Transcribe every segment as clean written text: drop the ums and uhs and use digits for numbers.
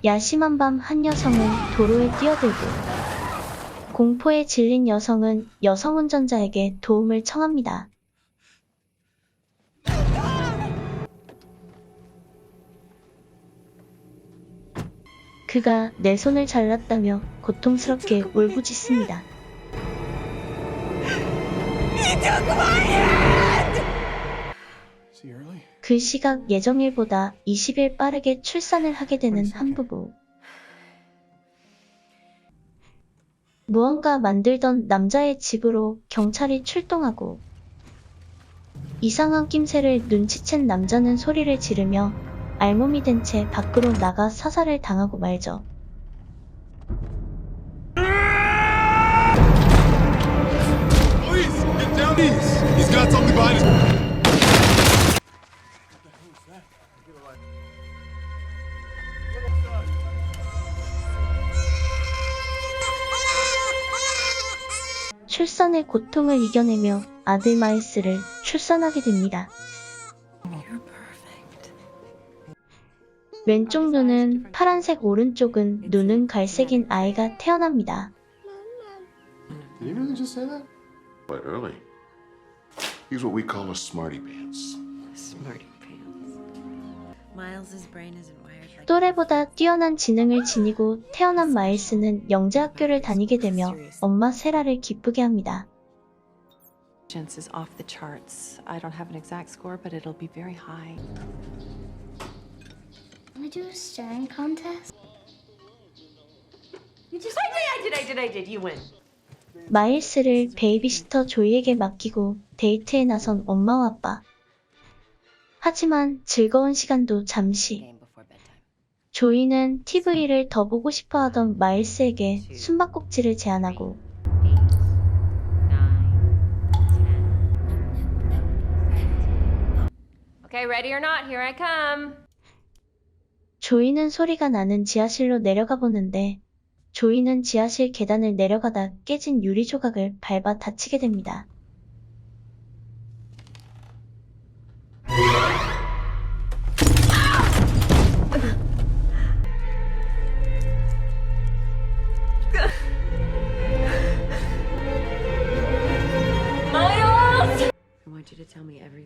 야심한 밤 한 여성은 도로에 뛰어들고 공포에 질린 여성은 여성 운전자에게 도움을 청합니다. 그가 내 손을 잘랐다며 고통스럽게 울부짖습니다. 그 시각 예정일보다 20일 빠르게 출산을 하게 되는 한 부부. 무언가 만들던 남자의 집으로 경찰이 출동하고 이상한 낌새를 눈치챈 남자는 소리를 지르며 알몸이 된 채 밖으로 나가 사살을 당하고 말죠. 출산의 고통을 이겨내며 아들 마일스를 출산하게 됩니다. 왼쪽 눈은 파란색, 오른쪽은 눈은 갈색인 아이가 태어납니다. Did you really just say that? Quite early. He's what we call a smarty pants. Smarty pants. Miles's brain isn't wired like 또래보다 뛰어난 지능을 지니고 태어난 마일스는 영재학교를 다니게 되며 엄마 세라를 기쁘게 합니다. is off the charts. I don't have an exact score, but it'll be very high. Can we do a staring contest? You just I did. You win. 마일스를 베이비시터 조이에게 맡기고 데이트에 나선 엄마와 아빠. 하지만 즐거운 시간도 잠시. 조이는 TV를 더 보고 싶어 하던 마일스에게 숨바꼭질을 제안하고 Okay, ready or not, here I come. 조이는 소리가 나는 지하실로 내려가 보는데 조이는 지하실 계단을 내려가다 깨진 유리 조각을 밟아 다치게 됩니다.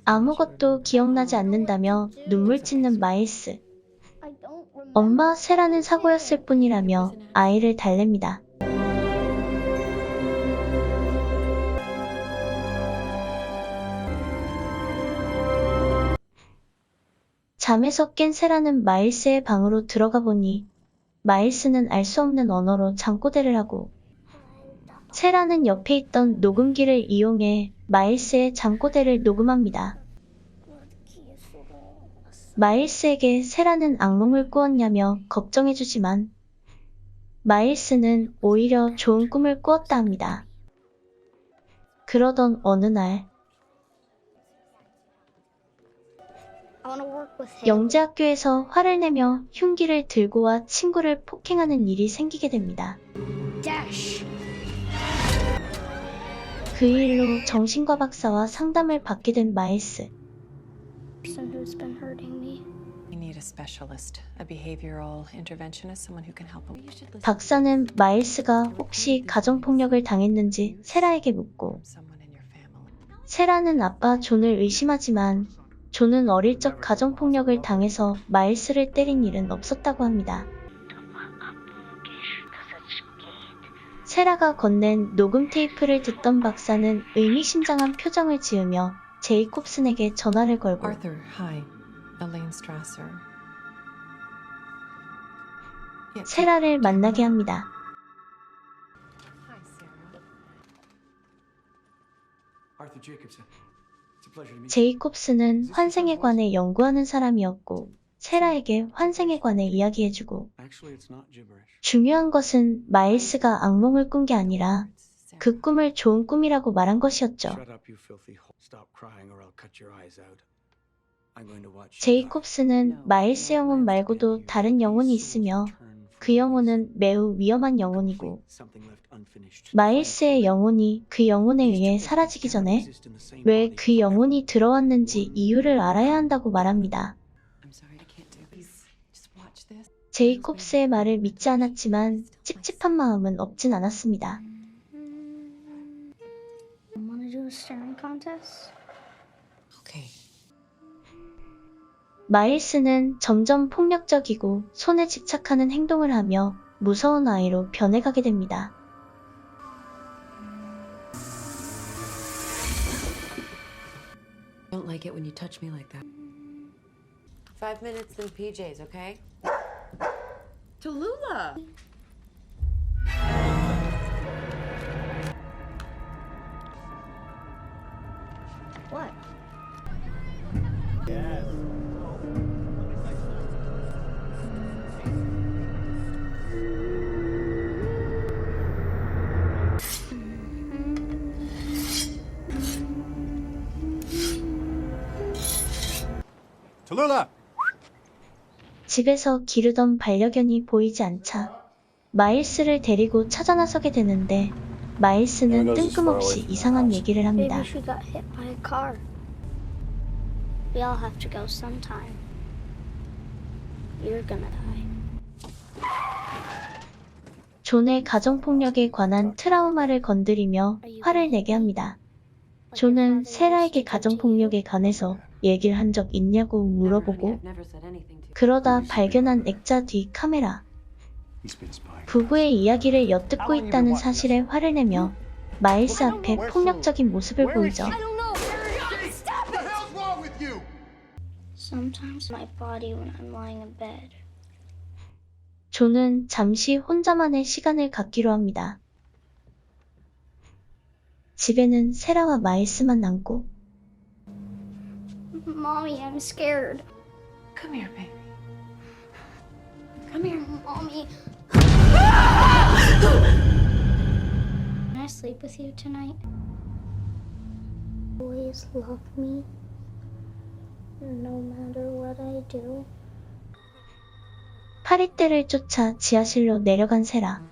아무것도 기억나지 않는다며 눈물 찢는 마일스. 엄마 세라는 사고였을 뿐이라며 아이를 달랩니다. 잠에서 깬 세라는 마일스의 방으로 들어가 보니 마일스는 알 수 없는 언어로 잠꼬대를 하고 세라는 옆에 있던 녹음기를 이용해 마일스의 잠꼬대를 녹음합니다. 마일스에게 세라는 악몽을 꾸었냐며 걱정해주지만 마일스는 오히려 좋은 꿈을 꾸었다 합니다. 그러던 어느 날 영재학교에서 화를 내며 흉기를 들고 와 친구를 폭행하는 일이 생기게 됩니다. 그 일로 정신과 박사와 상담을 받게 된 마일스. Who's been hurting me. We need a specialist, a behavioral interventionist, someone who can help him. 박사는 마일스가 혹시 가정폭력을 당했는지 세라에게 묻고 Someone in your family. 세라는 아빠 존을 의심하지만 존은 어릴 적 가정폭력을 당해서 마일스를 때린 일은 없었다고 합니다. 세라가 건넨 녹음 테이프를 듣던 박사는 의미심장한 표정을 지으며 제이콥슨에게 전화를 걸고 Arthur, hi. Elaine Strasser. 세라를 만나게 합니다. Hi, Sarah. Arthur Jacobson. It's a pleasure to meet 제이콥스는 환생에 관해 연구하는 사람이었고 세라에게 환생에 관해 이야기해주고 you. Actually, it's not gibberish. 중요한 것은 마일스가 악몽을 꾼 게 아니라 그 꿈을 좋은 꿈이라고 말한 것이었죠. Shut up, you filthy whore. Stop crying or I'll cut your eyes out. I'm going to watch you die. 제이콥스는 마일스 영혼 말고도 다른 영혼이 있으며 그 영혼은 매우 위험한 영혼이고 Something left unfinished. 마일스의 영혼이 그 영혼에 의해 사라지기 전에 왜 그 영혼이 들어왔는지 이유를 알아야 한다고 말합니다. I'm sorry, I can't do this. Just watch this. 제이콥스의 말을 믿지 않았지만 찝찝한 마음은 없진 않았습니다. Wanna do a staring contest? Okay. 마일스는 점점 폭력적이고 손에 집착하는 행동을 하며 무서운 아이로 변해가게 됩니다. I don't like it when you touch me like that. 5 minutes in PJs, okay? Tallulah! What? Tallulah! 집에서 기르던 반려견이 보이지 않자 마일스를 데리고 찾아 나서게 되는데 마일스는 뜬금없이 이상한 얘기를 합니다. Maybe she got hit by a car. We all have to go sometime. You're gonna die. 존의 가정폭력에 관한 트라우마를 건드리며 화를 내게 합니다. 존은 세라에게 가정폭력에 관해서 얘기를 한 적 있냐고 물어보고 그러다 발견한 액자 뒤 카메라. 부부의 이야기를 엿듣고 있다는 사실에 화를 내며 마일스 앞에 폭력적인 모습을 보이죠. Sometimes my body when I'm lying in bed. 존은 잠시 혼자만의 시간을 갖기로 합니다. 집에는 세라와 마일스만 남고 Mommy, I'm scared. Come here, baby. Come here, Mommy. Can I sleep with you tonight? Always love me, no matter what I do. 파리떼를 쫓아 지하실로 내려간 세라.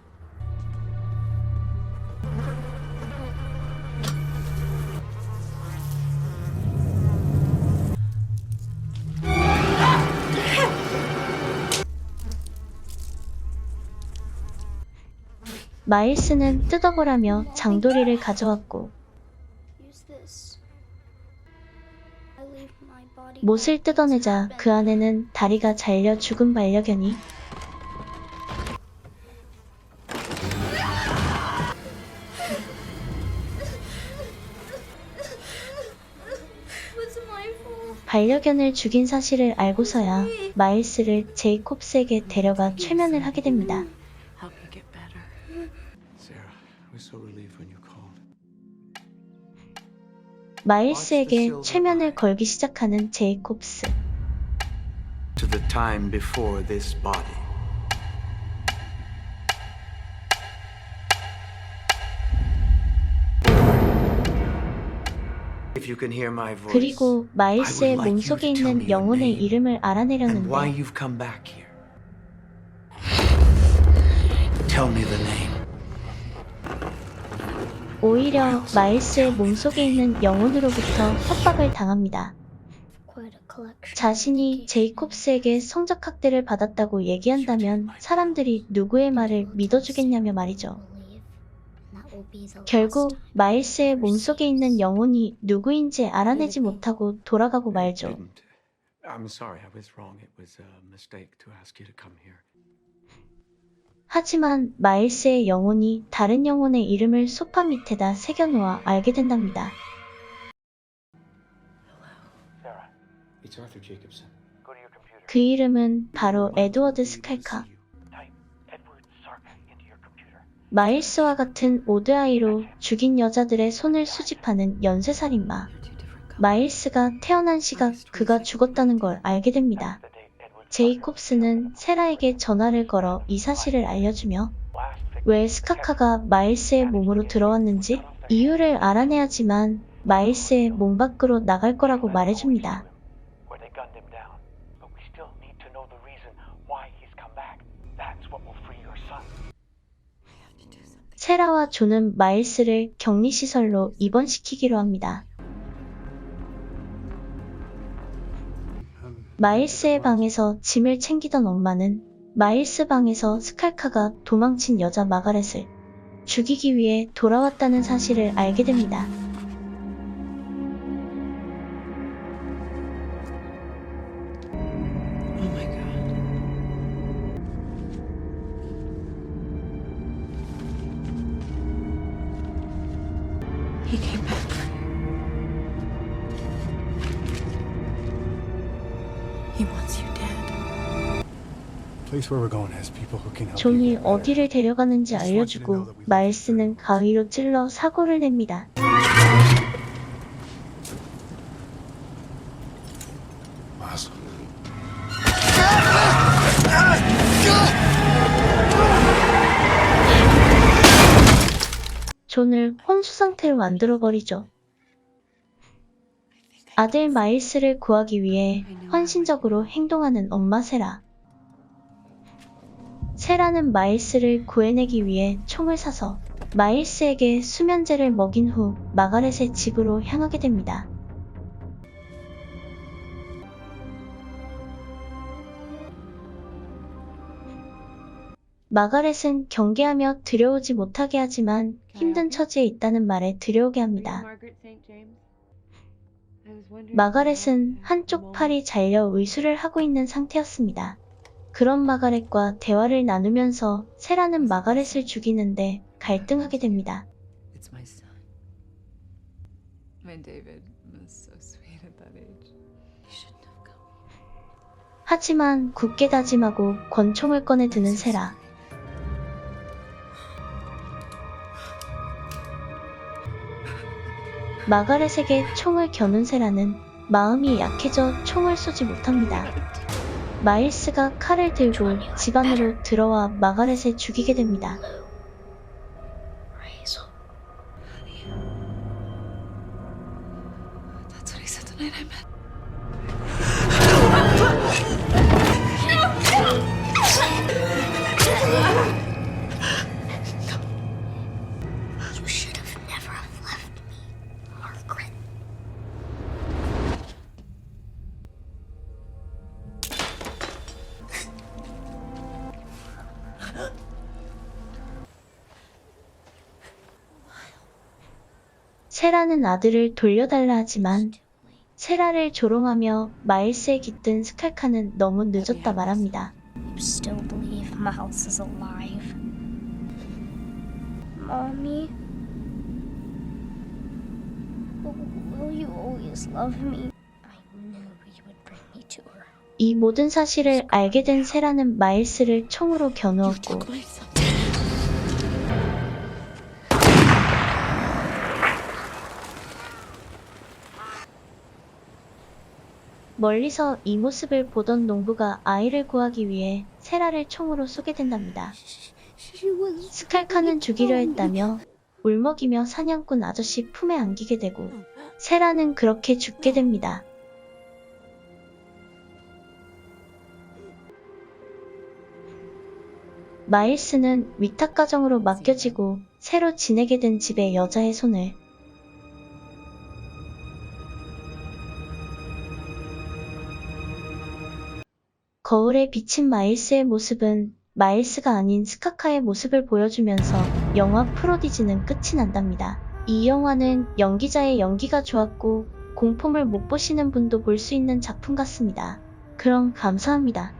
마일스는 뜯어보라며 장도리를 가져왔고 Use this. I leave my body. 못을 뜯어내자 그 안에는 다리가 잘려 죽은 반려견이 What's my fault? 반려견을 죽인 사실을 알고서야 마일스를 제이콥스에게 데려가 최면을 하게 됩니다. Help you get better. Sarah, I was so relieved when you called. 마일스에게 최면을 걸기 시작하는 제이콥스. To the time before this body. If you can hear my voice. 그리고 마일스의 몸속에 있는 영혼의 이름을 And why 알아내려는데 you've come back here. Tell me the name. 오히려 마일스의 몸속에 있는 영혼으로부터 협박을 당합니다. Quite a collection. 자신이 제이콥스에게 성적학대를 받았다고 얘기한다면 사람들이 누구의 말을 믿어주겠냐며 말이죠. That will be the 결국 last time. 마일스의 몸속에 있는 영혼이 누구인지 알아내지 못하고 돌아가고 말죠. Didn't. I'm sorry, I was wrong. It was a mistake to ask you to come here. 하지만 마일스의 영혼이 다른 영혼의 이름을 소파 밑에다 새겨놓아 알게 된답니다. It's Arthur Jacobson. 그 이름은 바로 에드워드 스칼카. 마일스와 같은 오드아이로 죽인 여자들의 손을 수집하는 연쇄살인마. 마일스가 태어난 시각 그가 죽었다는 걸 알게 됩니다. 제이콥스는 세라에게 전화를 걸어 이 사실을 알려주며 왜 스카카가 마일스의 몸으로 들어왔는지 이유를 알아내야지만 마일스의 몸 밖으로 나갈 거라고 말해줍니다. 세라와 존은 마일스를 격리시설로 입원시키기로 합니다. 마일스의 방에서 짐을 챙기던 엄마는 마일스 방에서 스칼카가 도망친 여자 마가렛을 죽이기 위해 돌아왔다는 사실을 알게 됩니다. Oh my god. He came back. He wants you dead. Place where we're going has people who can help you 존이 get better. 어디를 데려가는지 알려주고 마일스는 가위로 찔러 사고를 냅니다. Miles. 존을 혼수 상태로 만들어버리죠. 아들 마일스를 구하기 위해 헌신적으로 행동하는 엄마 세라. 세라는 마일스를 구해내기 위해 총을 사서 마일스에게 수면제를 먹인 후 마가렛의 집으로 향하게 됩니다. 마가렛은 경계하며 들여오지 못하게 하지만 힘든 처지에 있다는 말에 들여오게 합니다. 마가렛은 한쪽 팔이 잘려 의수를 하고 있는 상태였습니다. 그런 마가렛과 대화를 나누면서 세라는 마가렛을 죽이는데 갈등하게 됩니다. It's my son. My David was so sweet at that age. You shouldn't have come. 하지만 굳게 다짐하고 권총을 꺼내 드는 세라. 마가렛에게 총을 겨눈 세라는 마음이 약해져 총을 쏘지 못합니다. 마일스가 칼을 들고 집 안으로 들어와 마가렛을 죽이게 됩니다. That's what he said the night I met. You should have never have left me, Margaret. 세라는 아들을 돌려달라 하지만 세라를 조롱하며 마일스에 깃든 스칼카는 너무 늦었다 말합니다. You still believe Miles is alive? Mommy? Will you always love me? I knew you would bring me to her. 이 모든 사실을 알게 된 세라는 마일스를 총으로 겨누었고 Took my son. 멀리서 이 모습을 보던 농부가 아이를 구하기 위해 세라를 총으로 쏘게 된답니다. She was 스칼카는 죽이려 했다며 울먹이며 사냥꾼 아저씨 품에 안기게 되고 세라는 그렇게 죽게 됩니다. 마일스는 위탁 가정으로 맡겨지고 새로 지내게 된 집의 여자의 손을 거울에 비친 마일스의 모습은 마일스가 아닌 스카카의 모습을 보여주면서 영화 프로디지는 끝이 난답니다. 이 영화는 연기자의 연기가 좋았고 공포물 못 보시는 분도 볼 수 있는 작품 같습니다. 그럼 감사합니다.